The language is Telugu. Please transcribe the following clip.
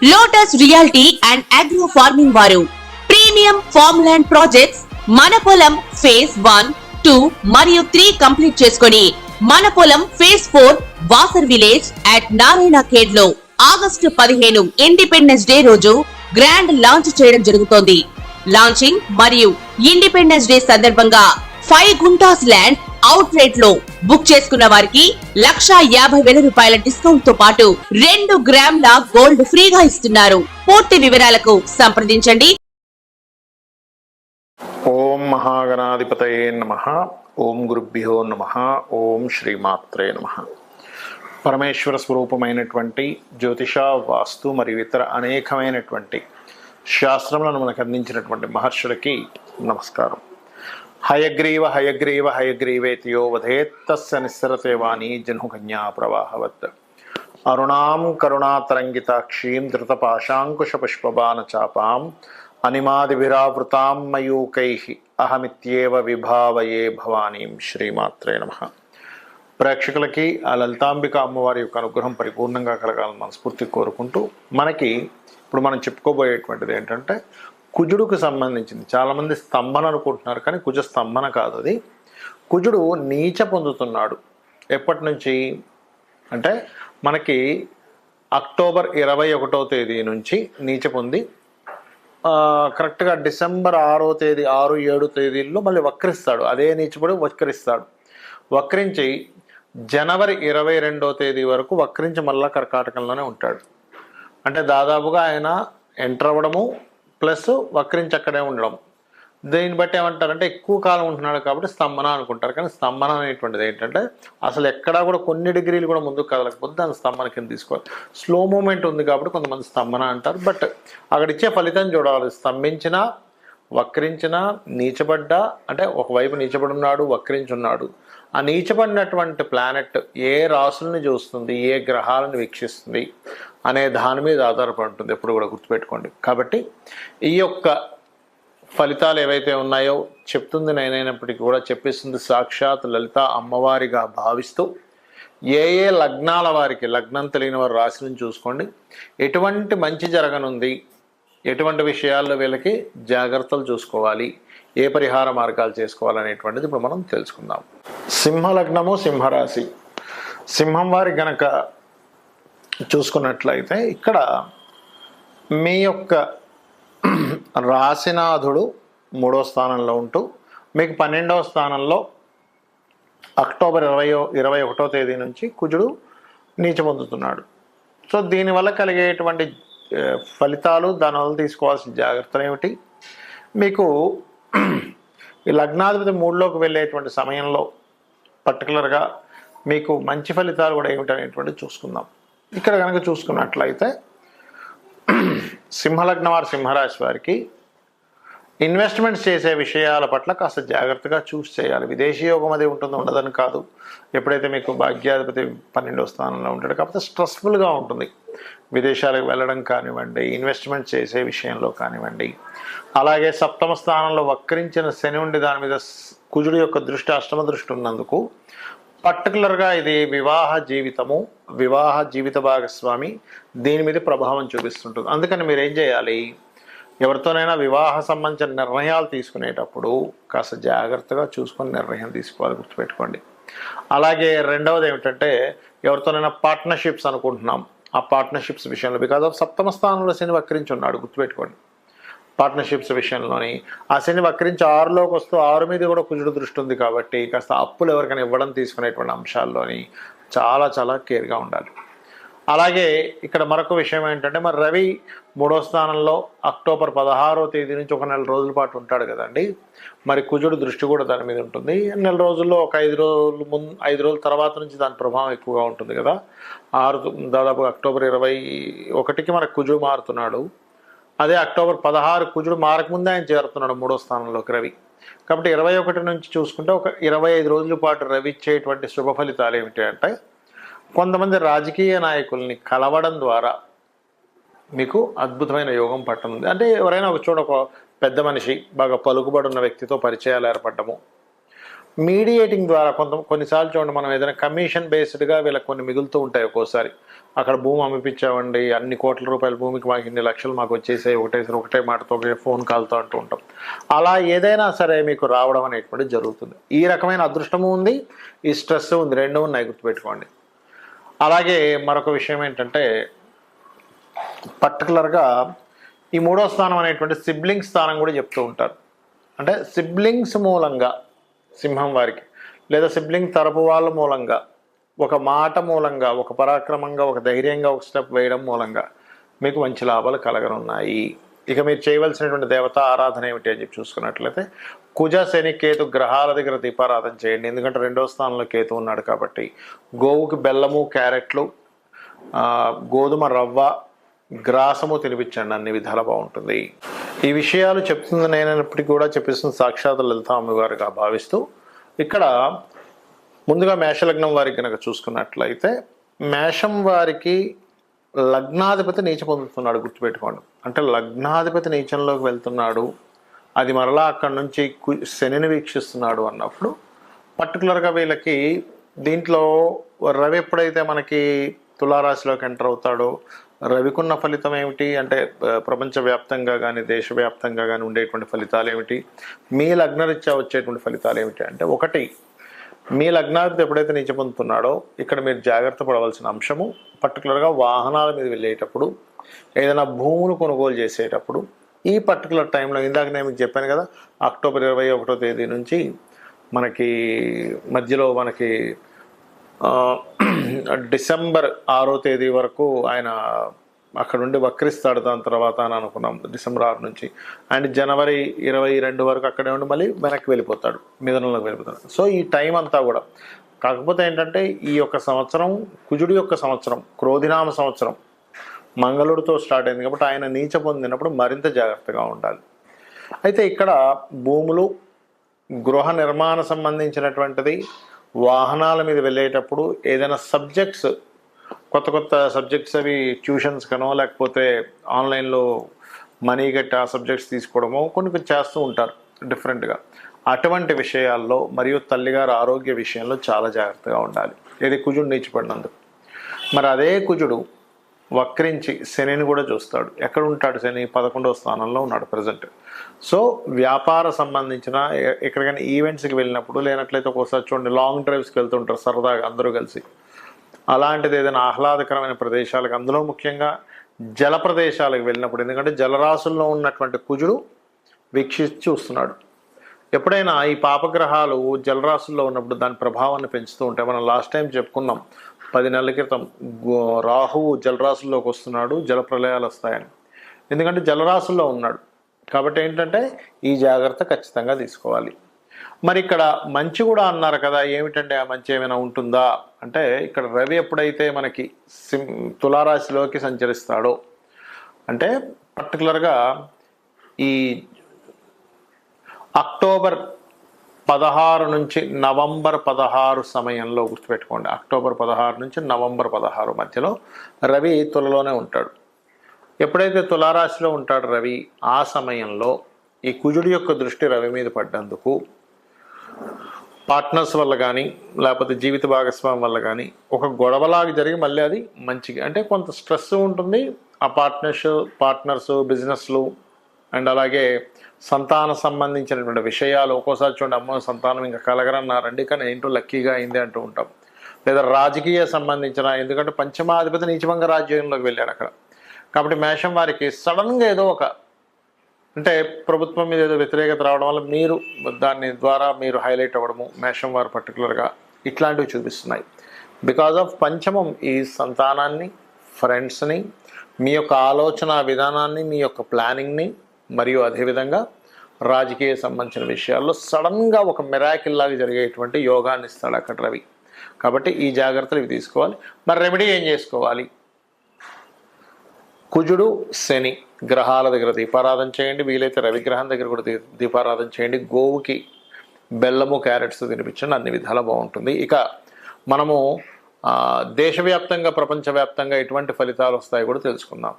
Lotus reality and agro farming వారు ప్రీమియం ఫార్మ్ ల్యాండ్ ప్రాజెక్ట్స్ మన పొలం ఫేజ్ 1, 2 మరియు 3 కంప్లీట్ చేసుకొని మన పొలం phase 4 Wasar village at Narayana Khed లో ఆగస్టు 15 ఇండిపెండెన్స్ డే రోజు గ్రాండ్ లాంచ్ చేయడం జరుగుతోంది. లాంచింగ్ మరియు ఇండిపెండెన్స్ డే సందర్భంగా 5 గుంటాస్ ల్యాండ్ అవుట్ రేట్ లో బుక్ చేసుకున్న వారికి 1,50,000 రూపాయల డిస్కౌంట్ తో పాటు 2 గ్రాముల గోల్డ్ ఫ్రీగా ఇస్తున్నారు. పూర్తి వివరాలకు సంప్రదించండి. ఓం మహాగణాధిపతయే నమః. ఓం గురుభ్యో నమః. ఓం శ్రీమాత్రే నమః. పరమేశ్వర స్వరూపమైనటువంటి జ్యోతిష, వాస్తు మరియు ఇతర అనేకమైనటువంటి శాస్త్రములను మనకు అందించినటువంటి మహర్షులకి నమస్కారం. హయగ్రీవ హయగ్రీవ హయగ్రీవేతియో వధేత్తస్య నిస్సరతే వాణి జన్హుకన్యా ప్రవాహవత్. అరుణాం కరుణాతరంగితాక్షీం ధృతపాశాంకుశ పుష్పబాణ చాపాం అనిమాదిభిరావృతాం మయూకైః అహమిత్యేవ విభావయే భవానీం. శ్రీమాత్రే నమః. ప్రేక్షకులకి ఆ లలితాంబిక అమ్మవారి యొక్క అనుగ్రహం పరిపూర్ణంగా కలగాలని మనస్ఫూర్తి కోరుకుంటూ, మనకి ఇప్పుడు మనం చెప్పుకోబోయేటువంటిది ఏంటంటే కుజుడుకు సంబంధించింది. చాలామంది స్తంభన అనుకుంటున్నారు, కానీ కుజ స్తంభన కాదు. అది కుజుడు నీచ పొందుతున్నాడు. ఎప్పటి నుంచి అంటే మనకి అక్టోబర్ 21వ తేదీ నుంచి నీచ పొంది కరెక్ట్గా డిసెంబర్ 6వ తేదీ 6, 7 తేదీల్లో మళ్ళీ వక్రిస్తాడు. అదే నీచపడి వక్రిస్తాడు. వక్రించి జనవరి 22వ తేదీ వరకు వక్రించి మళ్ళా కర్కాటకంలోనే ఉంటాడు. అంటే దాదాపుగా ఆయన ఎంటర్ అవ్వడము ప్లస్ వక్రించి అక్కడే ఉండడం. దీన్ని బట్టి ఏమంటారంటే ఎక్కువ కాలం ఉంటున్నాడు కాబట్టి స్తంభన అనుకుంటారు. కానీ స్తంభన అనేటువంటిది ఏంటంటే అసలు ఎక్కడా కూడా కొన్ని డిగ్రీలు కూడా ముందుకు కదలకపోతే దాన్ని స్తంభన కింద తీసుకోవాలి. స్లో మూమెంట్ ఉంది కాబట్టి కొంతమంది స్తంభన అంటారు. బట్ అక్కడ ఇచ్చే ఫలితం చూడాలి. స్తంభించినా, వక్రించినా, నీచబడ్డా, అంటే ఒకవైపు నీచబడి ఉన్నాడు, వక్రించున్నాడు. ఆ నీచబడినటువంటి ప్లానెట్ ఏ రాసులను చూస్తుంది, ఏ గ్రహాలను వీక్షిస్తుంది అనే దాని మీద ఆధారపడి ఉంటుంది. ఎప్పుడు కూడా గుర్తుపెట్టుకోండి. కాబట్టి ఈ యొక్క ఫలితాలు ఏవైతే ఉన్నాయో చెప్తుంది నేనైనప్పటికీ కూడా చెప్పిస్తుంది సాక్షాత్ లలిత అమ్మవారిగా భావిస్తూ, ఏ ఏ లగ్నాల వారికి, లగ్నం తెలియని వారి రాశిని చూసుకోండి, ఎటువంటి మంచి జరగనుంది, ఎటువంటి విషయాల్లో వీళ్ళకి జాగ్రత్తలు చూసుకోవాలి, ఏ పరిహార మార్గాలు చేసుకోవాలనేటువంటిది ఇప్పుడు మనం తెలుసుకుందాం. సింహలగ్నము, సింహరాశి. సింహం వారి గనక చూసుకున్నట్లయితే ఇక్కడ మీ యొక్క రాశినాథుడు 3వ స్థానంలో ఉంటూ మీకు 12వ స్థానంలో అక్టోబర్ 21వ తేదీ నుంచి కుజుడు నీచ పొందుతున్నాడు. సో దీనివల్ల కలిగేటువంటి ఫలితాలు, దానివల్ల తీసుకోవాల్సిన జాగ్రత్తలు ఏమిటి, మీకు ఈ లగ్నాధిపతి 3లోకి వెళ్ళేటువంటి సమయంలో పర్టికులర్గా మీకు మంచి ఫలితాలు కూడా ఏమిటనేటువంటిది చూసుకుందాం. ఇక్కడ కనుక చూసుకున్నట్లయితే సింహలగ్నం వారి, సింహరాశి వారికి ఇన్వెస్ట్మెంట్స్ చేసే విషయాల పట్ల కాస్త జాగ్రత్తగా చూసి చేయాలి. విదేశీ యోగం అది ఉంటుంది, ఉండదని కాదు. ఎప్పుడైతే మీకు భాగ్యాధిపతి 12వ స్థానంలో ఉంటాడో కాకపోతే స్ట్రెస్ఫుల్గా ఉంటుంది. విదేశాలకు వెళ్ళడం కానివ్వండి, ఇన్వెస్ట్మెంట్ చేసే విషయంలో కానివ్వండి. అలాగే 7వ స్థానంలో వక్రించిన శని ఉండి దాని మీద కుజుడు యొక్క దృష్టి, అష్టమ దృష్టి ఉన్నందుకు పర్టికులర్గా ఇది వివాహ జీవితము, వివాహ జీవిత భాగస్వామి దీని మీద ప్రభావం చూపిస్తుంటుంది. అందుకని మీరు ఏం చేయాలి, ఎవరితోనైనా వివాహ సంబంధించిన నిర్ణయాలు తీసుకునేటప్పుడు కాస్త జాగ్రత్తగా చూసుకొని నిర్ణయం తీసుకోవాలి, గుర్తుపెట్టుకోండి. అలాగే రెండవది ఏమిటంటే ఎవరితోనైనా పార్ట్నర్షిప్స్ అనుకుంటున్నాం, ఆ పార్ట్నర్షిప్స్ విషయంలో బికాజ్ ఆఫ్ 7వ స్థానంలో శని వక్రించి ఉన్నాడు, గుర్తుపెట్టుకోండి. పార్ట్నర్షిప్స్ విషయంలోని ఆ శని వక్రించి 6లోకి వస్తూ 6 మీద కూడా కుజుడు దృష్టి ఉంది కాబట్టి కాస్త అప్పులు ఎవరికైనా ఇవ్వడం, తీసుకునేటువంటి అంశాల్లోని చాలా చాలా కేర్గా ఉండాలి. అలాగే ఇక్కడ మరొక విషయం ఏంటంటే మరి రవి 3వ స్థానంలో అక్టోబర్ 16వ తేదీ నుంచి ఒక నెల రోజుల పాటు ఉంటాడు కదండి. మరి కుజుడు దృష్టి కూడా దాని మీద ఉంటుంది. నెల రోజుల్లో ఒక 5 రోజులు ముందు, 5 రోజుల తర్వాత నుంచి దాని ప్రభావం ఎక్కువగా ఉంటుంది కదా. దాదాపు అక్టోబర్ 21కి మనకు కుజుడు మారుతున్నాడు. అదే అక్టోబర్ 16 కుజుడు మారకముందే ఆయన చేరుతున్నాడు 3వ స్థానంలోకి రవి. కాబట్టి 21 నుంచి చూసుకుంటే ఒక 25 రోజుల పాటు రవి ఇచ్చేటువంటి శుభ ఫలితాలు ఏమిటి అంటే కొంతమంది రాజకీయ నాయకుల్ని కలవడం ద్వారా మీకు అద్భుతమైన యోగం పట్టనుంది. అంటే ఎవరైనా ఒక చోట ఒక పెద్ద మనిషి, బాగా పలుకుబడి ఉన్న వ్యక్తితో పరిచయాలు ఏర్పడము, మీడియేటింగ్ ద్వారా కొన్నిసార్లు చూడండి, మనం ఏదైనా కమిషన్ బేస్డ్గా వీళ్ళకి కొన్ని మిగులుతూ ఉంటాయి. ఒక్కోసారి అక్కడ భూమి అమ్మిపించామండి, అన్ని కోట్ల రూపాయల భూమికి మాకు ఇన్ని లక్షలు మాకు వచ్చేసాయి, ఒకటే మాటతో ఒకే ఫోన్ కాల్తో అంటూ ఉంటాం. అలా ఏదైనా సరే మీకు రావడం అనేటువంటిది జరుగుతుంది. ఈ రకమైన అదృష్టము ఉంది, ఈ స్ట్రెస్ ఉంది, రెండు ఉన్నాయి, గుర్తుపెట్టుకోండి. అలాగే మరొక విషయం ఏంటంటే, పర్టికులర్గా ఈ 3వ స్థానం అనేటువంటి సిబ్లింగ్స్ స్థానం కూడా చెప్తూ ఉంటారు. అంటే సిబ్లింగ్స్ మూలంగా సింహం వారికి, లేదా సిబ్లింగ్ తరపు వాళ్ళ మూలంగా, ఒక మాట మూలంగా, ఒక పరాక్రమంగా, ఒక ధైర్యంగా ఒక స్టెప్ వేయడం మూలంగా మీకు మంచి లాభాలు కలగనున్నాయి. ఇక మీరు చేయవలసినటువంటి దేవతా ఆరాధన ఏమిటి అని చెప్పి చూసుకున్నట్లయితే, కుజ శని కేతు గ్రహాల దగ్గర దీపారాధన చేయండి. ఎందుకంటే 2వ స్థానంలో కేతు ఉన్నాడు కాబట్టి. గోవుకి బెల్లము, క్యారెట్లు, గోధుమ రవ్వ, గ్రాసము తినిపించండి, అన్ని విధాలా బాగుంటుంది. ఈ విషయాలు చెప్తుంది నేనైనప్పటికీ కూడా చెప్పిస్తుంది సాక్షాత్ లలిత అమ్మవారిగా భావిస్తూ, ఇక్కడ ముందుగా మేషలగ్నం వారికి కనుక చూసుకున్నట్లయితే, మేషం వారికి లగ్నాధిపతి నీచ పొందుతున్నాడు, గుర్తుపెట్టుకోండి. అంటే లగ్నాధిపతి నీచంలోకి వెళ్తున్నాడు, అది మరలా అక్కడి నుంచి శనిని వీక్షిస్తున్నాడు అన్నప్పుడు పర్టికులర్గా వీళ్ళకి దీంట్లో రవి ఎప్పుడైతే మనకి తులారాశిలోకి ఎంటర్ అవుతాడో, రవికున్న ఫలితం ఏమిటి అంటే ప్రపంచవ్యాప్తంగా కానీ దేశవ్యాప్తంగా కానీ ఉండేటువంటి ఫలితాలు ఏమిటి, మీ లగ్నరీత్యా వచ్చేటువంటి ఫలితాలు ఏమిటి అంటే, ఒకటి, మీ లగ్నాధిపతి ఎప్పుడైతే నీచ పొందుతున్నాడో ఇక్కడ మీరు జాగ్రత్త పడవలసిన అంశము, పర్టికులర్గా వాహనాల మీద వెళ్ళేటప్పుడు, ఏదైనా భూములు కొనుగోలు చేసేటప్పుడు, ఈ పర్టికులర్ టైంలో ఇందాక నేను మీకు చెప్పాను కదా, అక్టోబర్ 21వ తేదీ నుంచి మనకి మధ్యలో మనకి డిసెంబర్ 6వ తేదీ వరకు ఆయన అక్కడ ఉండి వక్రిస్తాడు. దాని తర్వాత అని అనుకున్నాం డిసెంబర్ 6 నుంచి, అండ్ జనవరి 22 వరకు అక్కడే ఉండి మళ్ళీ వెనక్కి వెళ్ళిపోతాడు, మిథునంలోకి వెళ్ళిపోతాడు. సో ఈ టైం అంతా కూడా, కాకపోతే ఏంటంటే ఈ యొక్క సంవత్సరం కుజుడి యొక్క సంవత్సరం, క్రోధినామ సంవత్సరం, మంగళుడితో స్టార్ట్ అయింది కాబట్టి ఆయన నీచ పొందినప్పుడు మరింత జాగ్రత్తగా ఉండాలి. అయితే ఇక్కడ భూములు, గృహ నిర్మాణ సంబంధించినటువంటిది, వాహనాల మీద వెళ్ళేటప్పుడు ఏదైనా సబ్జెక్ట్స్, కొత్త సబ్జెక్ట్స్ అవి ట్యూషన్స్ కనో లేకపోతే ఆన్లైన్లో మనీ కట్టి ఆ సబ్జెక్ట్స్ తీసుకోవడమో కొన్ని చేస్తూ ఉంటారు డిఫరెంట్గా. అటువంటి విషయాల్లో మరియు తల్లిగారు ఆరోగ్య విషయంలో చాలా జాగ్రత్తగా ఉండాలి. ఏది కుజుడు నీచిపడినందుకు. మరి అదే కుజుడు వక్రించి శనిని కూడా చూస్తాడు. ఎక్కడ ఉంటాడు శని? 11వ స్థానంలో ఉన్నాడు ప్రజెంట్. సో వ్యాపార సంబంధించిన ఎక్కడికైనా ఈవెంట్స్కి వెళ్ళినప్పుడు, లేనట్లయితే ఒక్కోసారి చూడండి లాంగ్ డ్రైవ్స్కి వెళ్తుంటారు సరదాగా అందరూ కలిసి, అలాంటిది ఏదైనా ఆహ్లాదకరమైన ప్రదేశాలకు, అందులో ముఖ్యంగా జల ప్రదేశాలకు వెళ్ళినప్పుడు, ఎందుకంటే జలరాశుల్లో ఉన్నటువంటి కుజుడు వీక్షించి చూస్తున్నాడు. ఎప్పుడైనా ఈ పాపగ్రహాలు జలరాశుల్లో ఉన్నప్పుడు దాని ప్రభావాన్ని పెంచుతూ ఉంటాయి. మనం లాస్ట్ టైం చెప్పుకున్నాం 10 నెలల క్రితం, రాహువు జలరాశుల్లోకి వస్తున్నాడు, జల ప్రళయాలు వస్తాయని. ఎందుకంటే జలరాశుల్లో ఉన్నాడు కాబట్టి ఏంటంటే ఈ జాగ్రత్త ఖచ్చితంగా తీసుకోవాలి. మరి ఇక్కడ మంచి కూడా అన్నారు కదా, ఏమిటంటే ఆ మంచి ఏమైనా ఉంటుందా అంటే, ఇక్కడ రవి ఎప్పుడైతే మనకి తులారాశిలోకి సంచరిస్తాడో, అంటే పర్టికులర్గా ఈ అక్టోబర్ 16 నుంచి నవంబర్ 16 సమయంలో, గుర్తుపెట్టుకోండి, అక్టోబర్ 16 నుంచి నవంబర్ 16 మధ్యలో రవి తులలోనే ఉంటాడు. ఎప్పుడైతే తులారాశిలో ఉంటాడు రవి, ఆ సమయంలో ఈ కుజుడి యొక్క దృష్టి రవి మీద పడ్డందుకు పార్ట్నర్స్ వల్ల కానీ లేకపోతే జీవిత భాగస్వామి వల్ల కానీ ఒక గొడవలాగా జరిగి మళ్ళీ అది మంచిగా, అంటే కొంత స్ట్రెస్ ఉంటుంది. ఆ పార్ట్నర్స్ బిజినెస్లు అండ్ అలాగే సంతాన సంబంధించినటువంటి విషయాలు, ఒక్కోసారి చూడండి అమ్మో సంతానం ఇంకా కలగరన్నారండి కానీ ఏంటో లక్కీగా అయింది అంటూ ఉంటాం. లేదా రాజకీయ సంబంధించిన, ఎందుకంటే పంచమాధిపతి నీచభంగ రాజ్యంలోకి వెళ్ళాడు అక్కడ. కాబట్టి మేషం వారికి సడన్గా ఏదో ఒక, అంటే ప్రభుత్వం మీద ఏదో వ్యతిరేకత రావడం వల్ల మీరు దాని ద్వారా మీరు హైలైట్ అవ్వడము, మేషం వారు పర్టికులర్గా ఇట్లాంటివి చూపిస్తున్నాయి. బికాజ్ ఆఫ్ పంచమం ఈ సంతానాన్ని, ఫ్రెండ్స్ని, మీ యొక్క ఆలోచన విధానాన్ని, మీ యొక్క ప్లానింగ్ని, మరియు అదేవిధంగా రాజకీయ సంబంధించిన విషయాల్లో సడన్గా ఒక మిరాకిల్ లాగా జరిగేటువంటి యోగాన్ని ఇస్తాడు అక్కడ రవి. కాబట్టి ఈ జాగ్రత్తలు ఇవి తీసుకోవాలి. మరి రెమెడీ ఏం చేసుకోవాలి? కుజుడు శని గ్రహాల దగ్గర దీపారాధన చేయండి, వీలైతే రవిగ్రహం దగ్గర కూడా దీపారాధన చేయండి, గోవుకి బెల్లము క్యారెట్స్ తినిపించండి, అన్ని విధాలా బాగుంటుంది. ఇక మనము దేశవ్యాప్తంగా ప్రపంచవ్యాప్తంగా ఎటువంటి ఫలితాలు వస్తాయో కూడా తెలుసుకుందాం.